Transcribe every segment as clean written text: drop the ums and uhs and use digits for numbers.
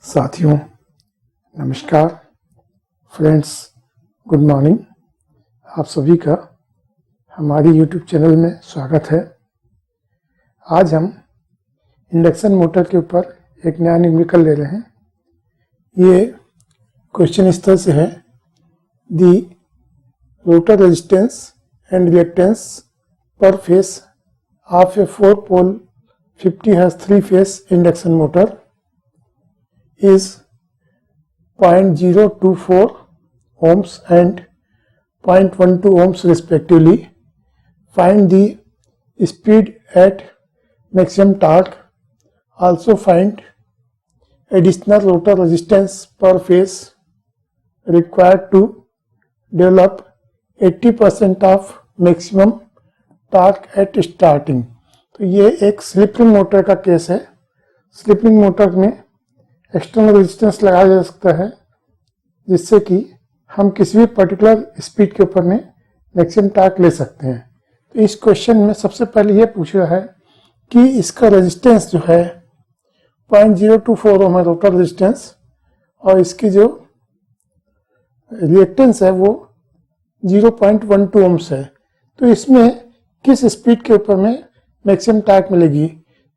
साथियों नमस्कार, friends good morning. आप सभी का हमारी यूट्यूब चैनल में स्वागत है। आज हम इंडक्शन मोटर के ऊपर एक नया न्यूमेरिकल ले रहे हैं। ये क्वेश्चन इस तरह से है, the rotor resistance and reactance per phase of a 4 pole 50 hertz 3 phase induction motor is 0.024 ohms and 0.12 ohms respectively. Find the speed at maximum torque. Also find additional rotor resistance per phase required to develop 80% of maximum torque at starting. तो ये एक slip ring motor का case है। Slip ring motor में external resistance लगाया जा सकता है जिससे कि हम किसी भी पर्टिकुलर स्पीड के ऊपर में मैक्सिमम टॉर्क ले सकते हैं। तो इस क्वेश्चन में सबसे पहले ये पूछ रहा है कि इसका रेजिस्टेंस जो है 0.024 ओम है रोटर रेजिस्टेंस, और इसकी जो रिएक्टेंस है वो 0.12 ओम्स है। तो इसमें किस स्पीड के ऊपर में मैक्सिमम टॉर्क मिलेगी?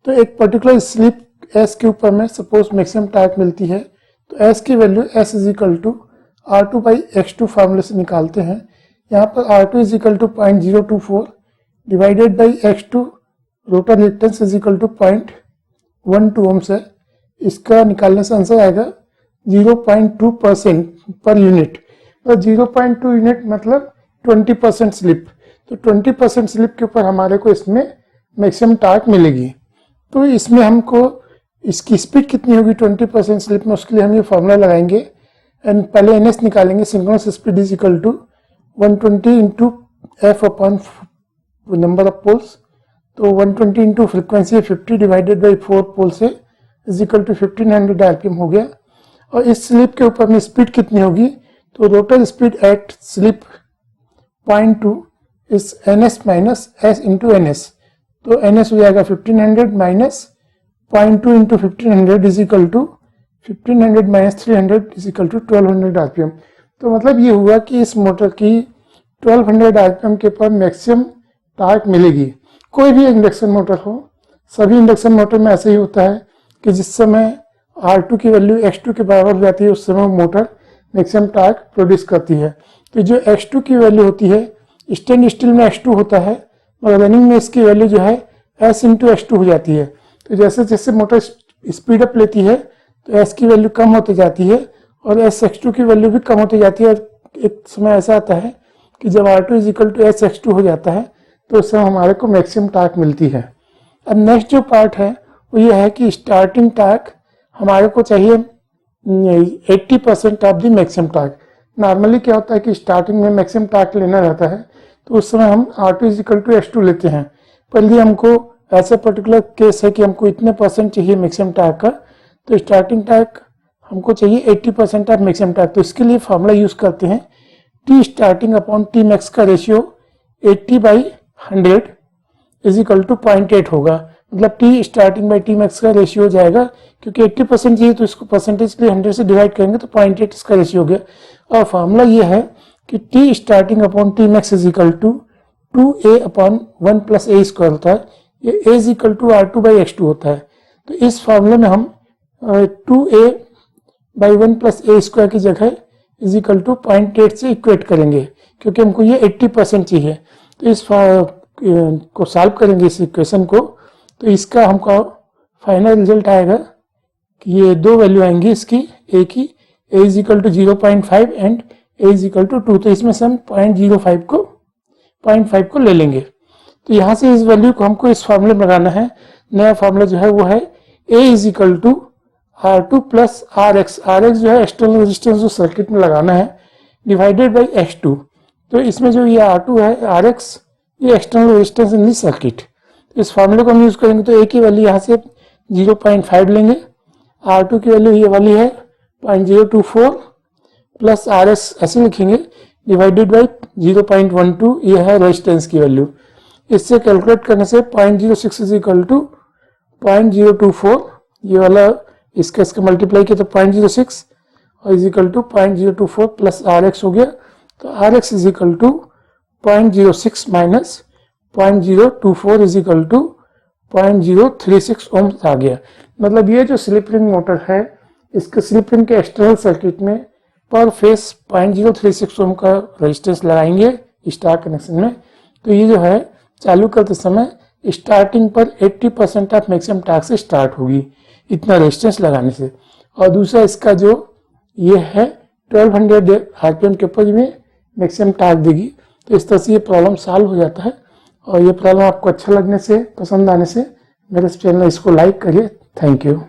तो एक पर्टिकुलर स्लिप S के ऊपर में सपोज मैक्सिमम टॉर्क मिलती है तो S की value S is equal to R2/X2 फार्मूले से निकालते हैं। यहाँ पर R2 is equal to 0.024 divided by X2, rotor reactance is equal to 0.12 ohms है। इसका निकालने से आंसर आएगा 0.2% पर यूनिट। तो 0.2 यूनिट मतलब 20% स्लिप। तो 20% स्लिप के ऊपर हमारे को इसमें मैक्सिमम टॉर्क मिलेगी। तो इसमें हमको इसकी स्पीड कितनी होगी 20% स्लिप में, उसके लिए हम ये फॉर्मूला लगाएंगे एंड पहले NS निकालेंगे। Synchronous speed is equal to 120 into F upon number of poles. तो 120 into frequency 50 divided by 4 poles है इज इक्वल टू 1500 आरपीएम हो गया। और इस स्लिप के ऊपर में स्पीड कितनी होगी? तो rotor speed at slip 0.2 is NS minus S into NS। तो NS हो जाएगा 1500 minus 0.2 into 1500 is equal to 1500 minus 300 is equal to 1200 RPM. तो मतलब ये हुआ कि इस मोटर की 1200 आरपीएम के ऊपर मैक्सिमम टॉर्क मिलेगी। कोई भी इंडक्शन मोटर हो, सभी इंडक्शन मोटर में ऐसे ही होता है कि जिस समय R2 की वैल्यू X2 के बराबर हो जाती है उस समय मोटर मैक्सिमम टॉर्क प्रोड्यूस करती है। तो जो X2 की वैल्यू होती है, स्टैंड स्टिल में X2 होता है और रनिंग में इसकी वैल्यू जो है S इंटू X2 हो जाती है। तो जैसे जैसे मोटर स्पीड अप लेती है तो S की वैल्यू कम होती जाती है और SX2 की वैल्यू भी कम होती जाती है। और एक समय ऐसा आता है कि जब R2 is equal to SX2 हो जाता है तो उस समय हमारे को मैक्सिमम टॉर्क मिलती है। अब नेक्स्ट जो पार्ट है वो ये है कि स्टार्टिंग टॉर्क हमारे को चाहिए 80% of the maximum torque. Normally क्या होता है कि स्टार्टिंग में मैक्सिमम टॉर्क लेना रहता है तो उस समय हम R2 is equal to X2 लेते हैं। पर ये हमको ऐसा पर्टिकुलर केस है कि हमको इतने % चाहिए मैक्सिमम टॉर्क का, तो स्टार्टिंग टॉर्क हमको चाहिए 80% ऑफ मैक्सिमम टॉर्क। तो इसके लिए फार्मूला यूज करते हैं T starting upon T max का रेशियो 80/100 इज इक्वल टू 0.8 होगा। मतलब T starting by T max का रेशियो हो जाएगा, क्योंकि 80% चाहिए तो इसको परसेंटेज के लिए 100 से डिवाइड करेंगे तो 0.8 इसका रेशियो हो गया। और फार्मूला ये है कि T starting upon T max is equal to 2A upon 1 plus A square होता है। ये A is equal to R2/X2 होता है। तो इस फार्मूले में हम 2A/1 प्लस A स्क्वायर की जगह इज इक्वल टू 0.8 से इक्वेट करेंगे, क्योंकि हमको ये 80% चाहिए। तो इस को सॉल्व करेंगे इस इक्वेशन को, तो इसका हमको फाइनल रिजल्ट आएगा कि ये दो वैल्यू आएंगी इसकी A की, A is equal to 0.5 and A is equal to 2। तो इसमें से हम 0.5 को ले लेंगे। तो यहाँ से इस वैल्यू को हमको इस फार्मूले में लगाना है। नया फार्मूला जो है वो है A is equal to R2 plus RX। RX जो है एक्सटर्नल रेजिस्टेंस जो सर्किट में लगाना है, डिवाइडेड बाई X2। तो इसमें जो ये R2 है RX, ये external resistance in the circuit. इस फार्मूले को हम यूज करेंगे तो A की वैल्यू यहाँ से 0.5 लेंगे, R2 की वैल्यू ये वाली है 0.024 प्लस RS ऐसे लिखेंगे डिवाइडेड बाई 0.12, ये है रेजिस्टेंस की वैल्यू। इससे कैलकुलेट करने से 0.06 इज इक्वल टू 0.024, ये वाला इसका मल्टीप्लाई किया तो 0.06 और is equal to 0.024 plus RX हो गया। तो RX is equal to 0.06 minus 0.024 is equal to 0.036 ohm आ गया। मतलब ये जो स्लिप रिंग मोटर है, इसके स्लिप रिंग के एक्सटर्नल सर्किट में पर फेस 0.036 ओम का रेजिस्टेंस लगाएंगे स्टार कनेक्शन में, तो ये जो है चालू करते समय स्टार्टिंग पर 80% ऑफ मैक्सिमम टार्क से स्टार्ट होगी इतना रेजिस्टेंस लगाने से। और दूसरा इसका जो ये है 1200 RPM के ऊपर में मैक्सिमम टार्क देगी। तो इस तरह से ये प्रॉब्लम सॉल्व हो जाता है। और ये प्रॉब्लम आपको अच्छा लगने से, पसंद आने से मेरे चैनल इसको लाइक करिए। Thank you.